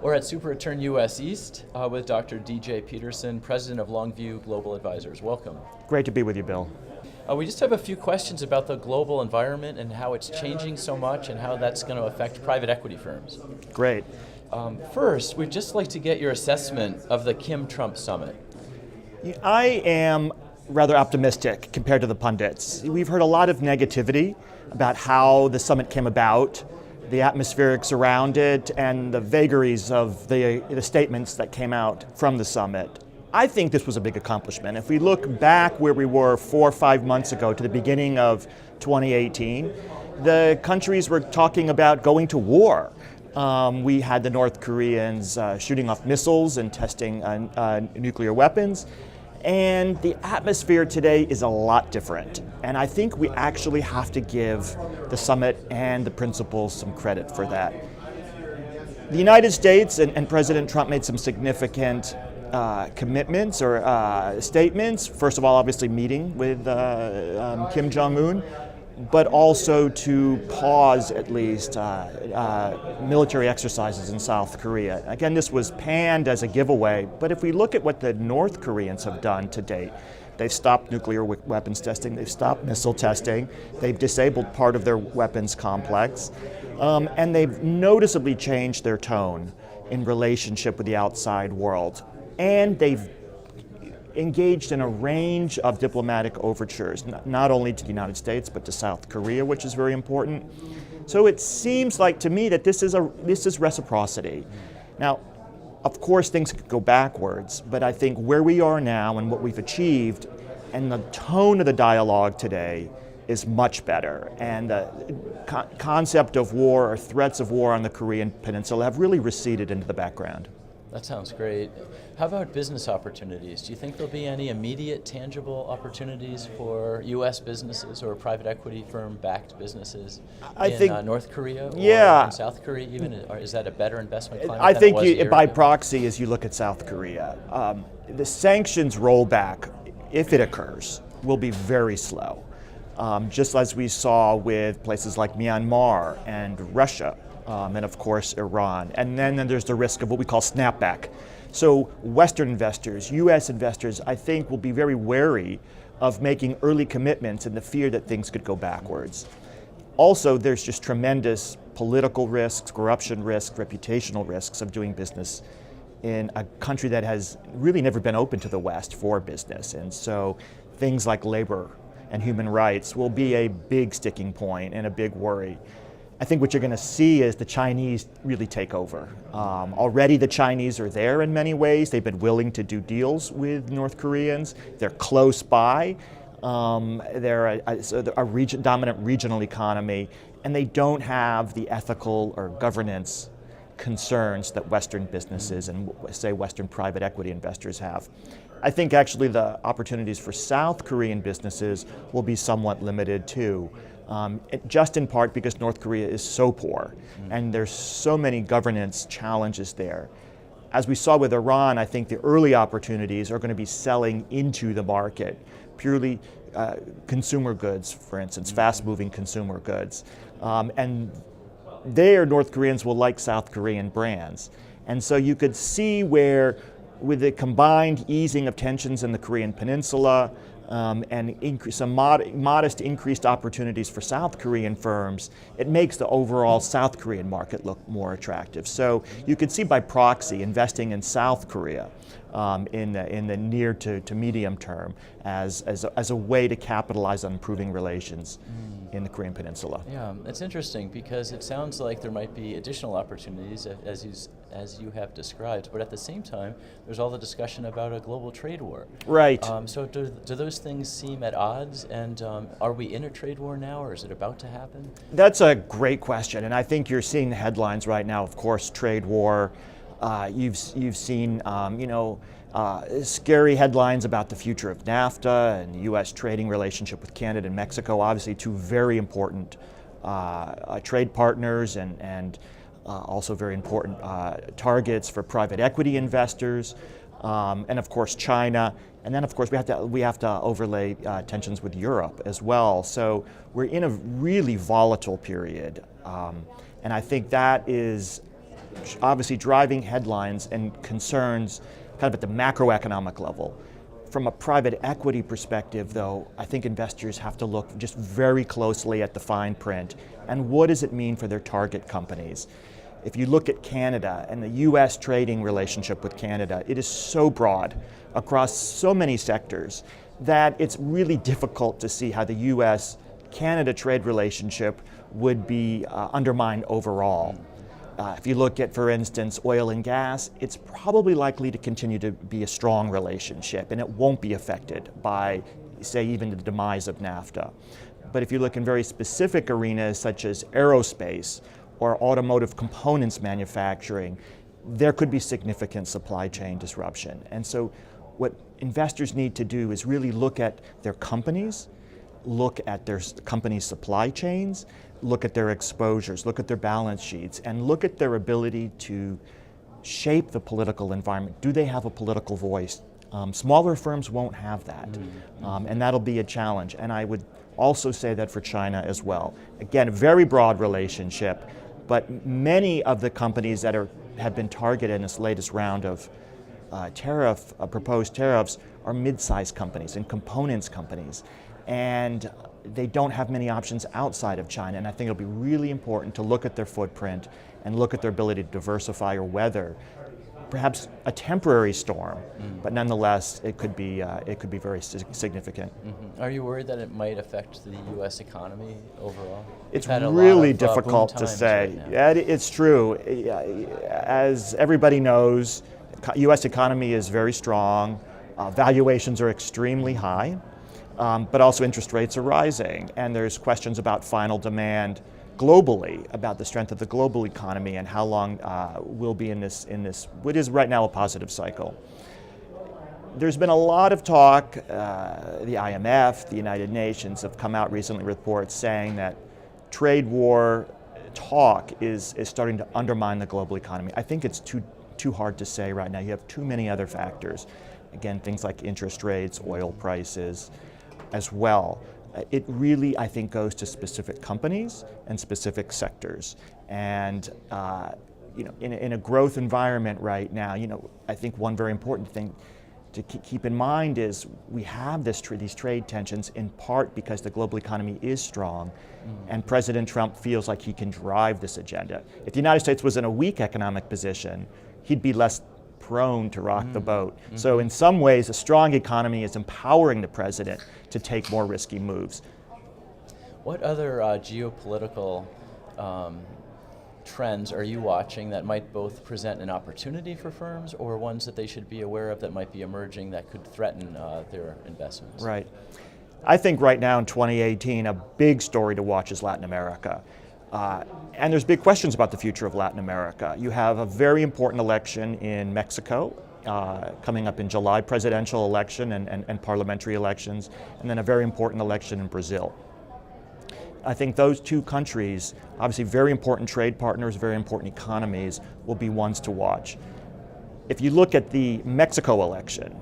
We're at Super Return US East with Dr. DJ Peterson, President of Longview Global Advisors. Welcome. Great to be with you, Bill. We just have a few questions about the global environment and how it's changing so much and how that's going to affect private equity firms. Great. First, we'd just like to get your assessment of the Kim-Trump summit. I am rather optimistic compared to the pundits. We've heard a lot of negativity about how the summit came about, the atmospherics around it, and the vagaries of the statements that came out from the summit. I think this was a big accomplishment. If we look back where we were 4 or 5 months ago to the beginning of 2018, the countries were talking about going to war. We had the North Koreans shooting off missiles and testing nuclear weapons. And the atmosphere today is a lot different. And I think we actually have to give the summit and the principals some credit for that. The United States and President Trump made some significant commitments or statements. First of all, obviously meeting with Kim Jong-un, but also to pause at least military exercises in South Korea. Again, this was panned as a giveaway, but if we look at what the North Koreans have done to date, they've stopped nuclear weapons testing, they've stopped missile testing, they've disabled part of their weapons complex, and they've noticeably changed their tone in relationship with the outside world. And they've engaged in a range of diplomatic overtures, not only to the United States, but to South Korea, which is very important. So it seems like to me that this is reciprocity. Now, of course, things could go backwards, but I think where we are now and what we've achieved and the tone of the dialogue today is much better. And the concept of war or threats of war on the Korean Peninsula have really receded into the background. That sounds great. How about business opportunities? Do you think there'll be any immediate tangible opportunities for U.S. businesses or private equity firm-backed businesses in North Korea or in South Korea even? Or is that a better investment climate I than think it was a year by ago? proxy, as you look at South Korea, the sanctions rollback, if it occurs, will be very slow. Just as we saw with places like Myanmar and Russia. And of course Iran. And then there's the risk of what we call snapback. So Western investors, US investors, I think will be very wary of making early commitments in the fear that things could go backwards. Also, there's just tremendous political risks, corruption risks, reputational risks of doing business in a country that has really never been open to the West for business. And so things like labor and human rights will be a big sticking point and a big worry. I think what you're going to see is the Chinese really take over. Already the Chinese are there in many ways. They've been willing to do deals with North Koreans. They're close by. They're a dominant regional economy, and they don't have the ethical or governance concerns that Western businesses and, say, Western private equity investors have. I think actually the opportunities for South Korean businesses will be somewhat limited too. Just in part because North Korea is so poor and there's so many governance challenges there. As we saw with Iran, I think the early opportunities are going to be selling into the market, purely consumer goods, for instance, fast-moving consumer goods. And there, North Koreans will like South Korean brands. And so you could see where, with the combined easing of tensions in the Korean Peninsula, and some modest increased opportunities for South Korean firms, it makes the overall South Korean market look more attractive. So you could see by proxy investing in South Korea in the near to medium term as a way to capitalize on improving relations in the Korean Peninsula. Yeah, it's interesting because it sounds like there might be additional opportunities as you have described, but at the same time, there's all the discussion about a global trade war. Right. So do those things seem at odds, and are we in a trade war now, or is it about to happen? That's a great question, and I think you're seeing the headlines right now, of course, trade war. You've seen scary headlines about the future of NAFTA and the U.S. trading relationship with Canada and Mexico, obviously two very important trade partners and also very important targets for private equity investors, and of course China. And then of course we have to overlay tensions with Europe as well. So we're in a really volatile period, and I think that is obviously driving headlines and concerns kind of at the macroeconomic level. From a private equity perspective, though, I think investors have to look just very closely at the fine print and what does it mean for their target companies. If you look at Canada and the US trading relationship with Canada, it is so broad across so many sectors that it's really difficult to see how the US-Canada trade relationship would be undermined overall. If you look at, for instance, oil and gas, it's probably likely to continue to be a strong relationship and it won't be affected by, say, even the demise of NAFTA. But if you look in very specific arenas such as aerospace or automotive components manufacturing, there could be significant supply chain disruption. And so what investors need to do is really look at their companies, look at their company's supply chains, look at their exposures, look at their balance sheets, and look at their ability to shape the political environment. Do they have a political voice? Smaller firms won't have that, and that'll be a challenge. And I would also say that for China as well. Again, a very broad relationship, but many of the companies that have been targeted in this latest round of proposed tariffs are mid-sized companies and components companies. And they don't have many options outside of China, and I think it'll be really important to look at their footprint and look at their ability to diversify or weather perhaps a temporary storm, but nonetheless it could be very significant. Are you worried that it might affect the U.S. economy overall? It's really difficult to say. Right, yeah, it's true. As everybody knows, U.S. economy is very strong. Valuations are extremely high. But also interest rates are rising, and there's questions about final demand globally, about the strength of the global economy and how long we'll be in this what is right now a positive cycle. There's been a lot of talk, the IMF, the United Nations have come out recently with reports saying that trade war talk is starting to undermine the global economy. I think it's too hard to say right now. You have too many other factors. Again, things like interest rates, oil prices, as well. It really, I think, goes to specific companies and specific sectors. And in a growth environment right now, I think one very important thing to keep in mind is we have these trade tensions in part because the global economy is strong, and President Trump feels like he can drive this agenda. If the United States was in a weak economic position, he'd be less prone to rock the boat. So in some ways, a strong economy is empowering the president to take more risky moves. What other geopolitical trends are you watching that might both present an opportunity for firms or ones that they should be aware of that might be emerging that could threaten their investments? Right. I think right now in 2018, a big story to watch is Latin America. And there's big questions about the future of Latin America. You have a very important election in Mexico coming up in July, presidential election and parliamentary elections, and then a very important election in Brazil. I think those two countries, obviously very important trade partners, very important economies, will be ones to watch. If you look at the Mexico election,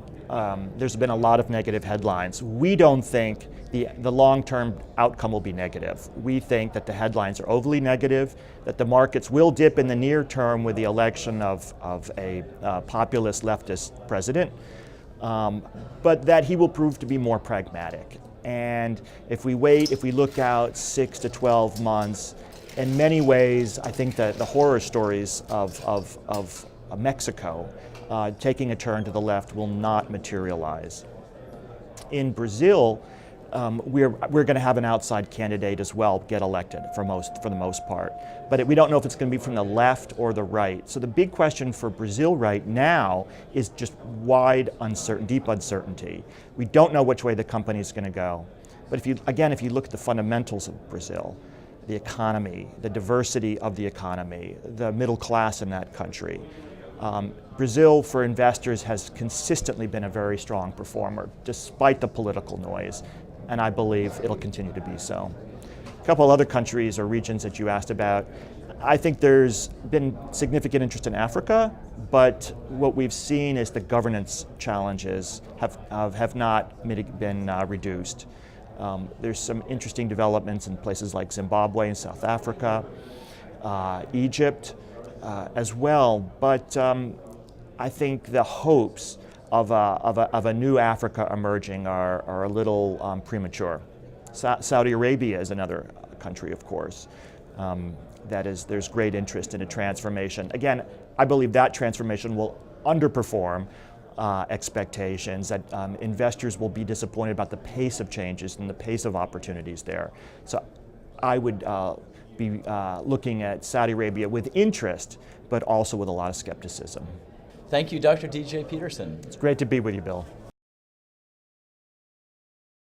there's been a lot of negative headlines. We don't think the long-term outcome will be negative. We think that the headlines are overly negative, that the markets will dip in the near term with the election of a populist leftist president, but that he will prove to be more pragmatic. And if we look out 6 to 12 months, in many ways, I think that the horror stories of Mexico taking a turn to the left will not materialize. In Brazil, we're going to have an outside candidate as well get elected for the most part, but we don't know if it's going to be from the left or the right. So the big question for Brazil right now is just deep uncertainty. We don't know which way the company is going to go. But if you look at the fundamentals of Brazil, the economy, the diversity of the economy, the middle class in that country, Brazil, for investors, has consistently been a very strong performer, despite the political noise, and I believe it'll continue to be so. A couple other countries or regions that you asked about, I think there's been significant interest in Africa, but what we've seen is the governance challenges have not been reduced. There's some interesting developments in places like Zimbabwe and South Africa, Egypt. as well. But I think the hopes of a new Africa emerging are a little premature. Saudi Arabia is another country, of course. There's great interest in a transformation. Again, I believe that transformation will underperform expectations, that investors will be disappointed about the pace of changes and the pace of opportunities there. So I would be looking at Saudi Arabia with interest, but also with a lot of skepticism. Thank you, Dr. DJ Peterson. It's great to be with you, Bill.